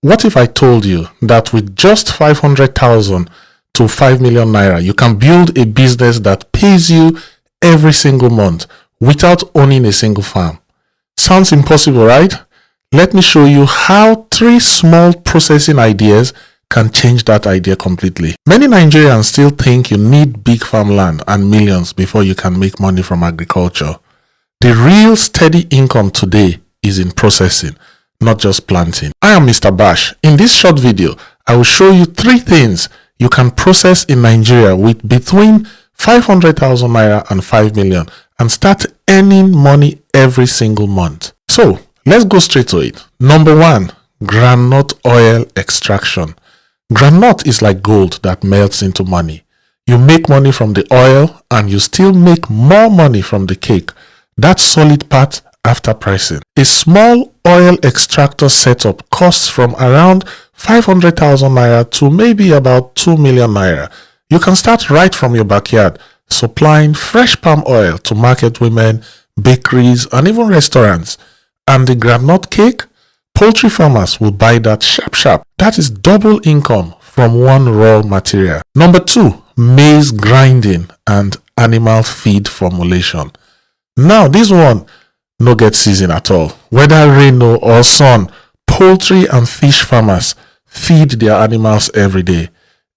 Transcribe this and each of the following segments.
What if I told you that with just 500,000 to 5 million naira, you can build a business that pays you every single month without owning a single farm? Sounds impossible, right? Let me show you how 3 small processing ideas can change that idea completely. Many Nigerians still think you need big farmland and millions before you can make money from agriculture. The real steady income today is in processing, not just planting. I am Mr. Bash. In this short video, I will show you 3 things you can process in Nigeria with between 500,000 naira and 5 million and start earning money every single month. So, let's go straight to it. Number 1, groundnut oil extraction. Groundnut is like gold that melts into money. You make money from the oil and you still make more money from the cake. That's solid part after pricing. A small oil extractor setup costs from around 500,000 naira to maybe about 2 million naira. You can start right from your backyard, supplying fresh palm oil to market women, bakeries, and even restaurants. And the groundnut cake? Poultry farmers will buy that sharp. That is double income from one raw material. Number 2, maize grinding and animal feed formulation. Now this one no get season at all. Whether rain or sun, poultry and fish farmers feed their animals every day.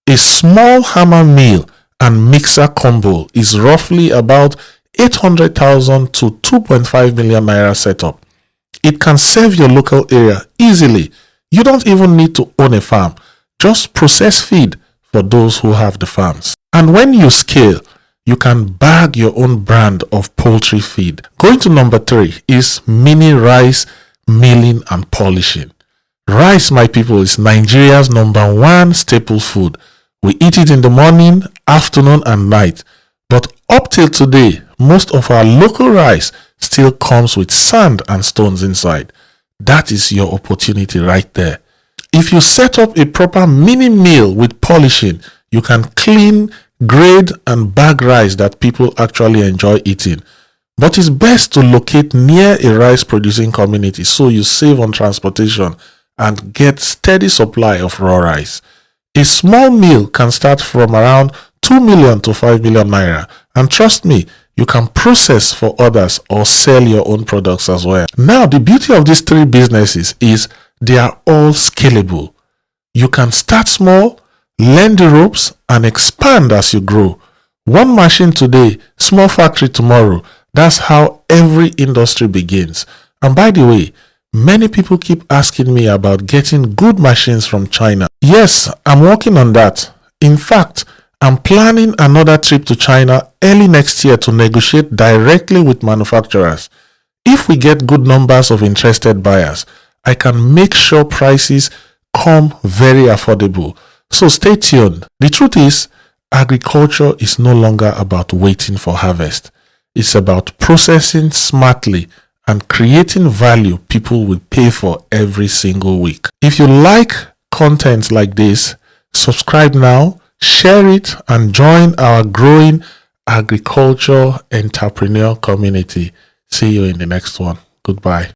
A small hammer mill and mixer combo is roughly about 800,000 to 2.5 million naira setup. It can serve your local area easily. You don't even need to own a farm. Just process feed for those who have the farms. And when you scale, you can bag your own brand of poultry feed. Going to number 3 is mini rice milling and polishing. Rice, my people, is Nigeria's number 1 staple food. We eat it in the morning, afternoon, and night. But up till today, most of our local rice still comes with sand and stones inside. That is your opportunity right there. If you set up a proper mini mill with polishing, you can clean, grade, and bag rice that people actually enjoy eating. But it's best to locate near a rice producing community so you save on transportation and get steady supply of raw rice. A small mill can start from around 2 million to 5 million naira, and trust me, you can process for others or sell your own products as well. Now, the beauty of these 3 businesses is they are all scalable. You can start small, learn the ropes, and expand as you grow. One machine today, small factory tomorrow. That's how every industry begins. And by the way, many people keep asking me about getting good machines from China. Yes, I'm working on that. In fact, I'm planning another trip to China early next year to negotiate directly with manufacturers. If we get good numbers of interested buyers, I can make sure prices come very affordable. So stay tuned. The truth is, agriculture is no longer about waiting for harvest. It's about processing smartly and creating value people will pay for every single week. If you like content like this, subscribe now, share it, and join our growing agriculture entrepreneur community. See you in the next one. Goodbye.